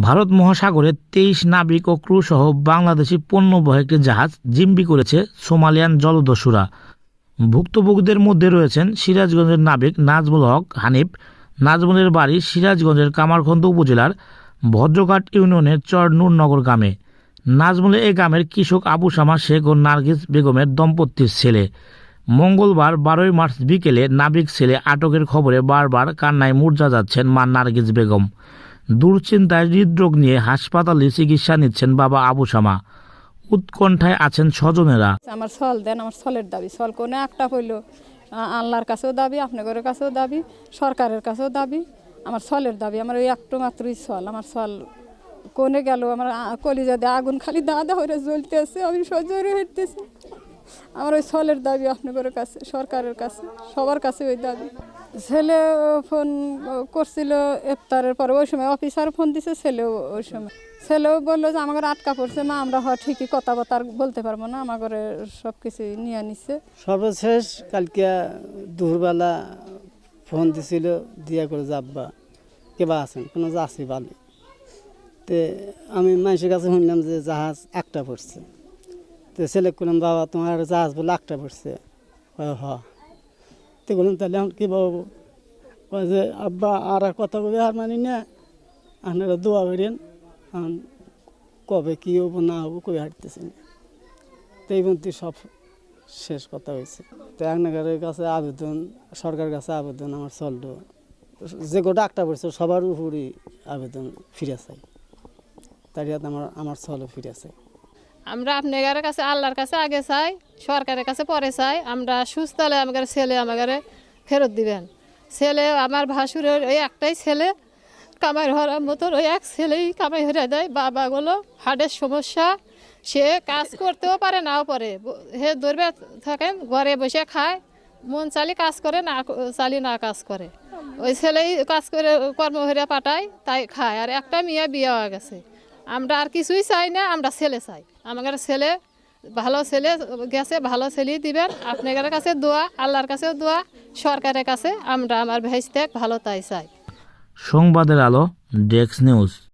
ভারত মহাসাগরে ২৩ নাবিক ও ক্রু সহ বাংলাদেশি পণ্যবহী একটি জাহাজ জিম্মি করেছে সোমালিয়ান জলদস্যুরা। ভুক্তভোগীদের মধ্যে রয়েছেন সিরাজগঞ্জের নাবিক নাজমুল হক হানিফ। নাজমুলের বাড়ি সিরাজগঞ্জের কামারখন্দ উপজেলার ভদ্রঘাট ইউনিয়নের চর নূরনগর গ্রামে। নাজমুল এই গ্রামের কৃষক আবু সামা শেখ ও নার্গিস বেগমের দম্পতির ছেলে। মঙ্গলবার ১২ মার্চ বিকেলে নাবিক ছেলে আটকের খবরে বারবার কান্নায় মূর্ছা যাচ্ছেন মা নার্গিস বেগম। দুশ্চিন্তায় হৃদরোগ নিয়ে হাসপাতালে চিকিৎসা নিচ্ছেন বাবা আবু সামা। উৎকণ্ঠায় আছেন স্বজনেরা। আমার ছল দেন, আমার ছলের দাবি, ছল কোনে একটা হইল আল্লাহর কাছেও দাবি, আপনাদের কাছেও দাবি, সরকারের কাছেও দাবি, আমার ছলের দাবি। আমার ওই একটু মাত্রই ছল, আমার ছল কোনে গেল? আমার কলিজা দিয়ে আগুন খালি দাদা হয়ে জ্বলতেছে, আমি সহ্য হইতেছি। আমার ওই ছলের দাবি আপনাদের কাছে, সরকারের কাছে, সবার কাছে ওই দাবি। ছেলে ফোন করছিল ইফতারের পরে, ওই সময় অফিসার ফোন দিছে, ছেলেও ওই সময় ছেলেও বললো যে আমাকে আটকা পড়ছে, মা আমরা ঠিকই কথাবার্তা বলতে পারবো না, আমাকে সব কিছু নিয়ে নিচ্ছে। সর্বশেষ কালকে দুপুরবেলা ফোন দিছিল, দিয়া করে যাব্বা কেবা আছেন, কোনো যাচ্ছি ভালো। তে আমি মানুষের কাছে শুনলাম যে জাহাজ একটা পড়ছে। তো ছেলে করলাম, বাবা তোমার জাহাজ বলে একটা পড়ছে? হ। তো বললাম তাহলে এখন কী বাবু? কয় যে আব্বা আর কথা কবে আর মানি না, আপনারা দোয়া করেন, কবে কী হবো না হবো কবে হাঁটতেছি না। তো এই মধ্যে সব শেষ কথা হয়েছে। তো একনাগারের কাছে আবেদন, সরকারের কাছে আবেদন, আমার চলটো যে গোটা একটা পড়ছে সবার উপরই আবেদন ফিরে চাই, তার আমার চলও ফিরে চাই। আমরা আপনাদের কাছে, আল্লাহর কাছে আগে চাই, সরকারের কাছে পরে চাই। আমরা সুস্থ হলে আমাদের ছেলে আমাদের ফেরত দিবেন। ছেলে আমার ভাসুরের ওই একটাই ছেলে, কামাই হওয়ার মতন ওই এক ছেলেই কামাই হয়ে দেয়। বাবাগুলো হার্টের সমস্যা, সে কাজ করতেও পারে নাও পারে, হে ধরবে থাকেন ঘরে বসে খায়, মন চালি কাজ করে, না চালি না কাজ করে। ওই ছেলেই কাজ করে কর্ম হয়ে পাঠায়, তাই খায়। আর একটা মেয়ে বিয়ে হয়ে গেছে। আমরা আর কিছুই চাই না, আমরা ছেলে চাই। আমাদের ছেলে ভালো ছেলে গেছে, ভালো ছেলেই দিবেন। আপনাদের কাছে দোয়া, আল্লাহর কাছেও দোয়া, সরকারের কাছে আমরা আমার ভাইস্তে ভালো তাই চাই। সংবাদের আলো, ডেস্ক নিউজ।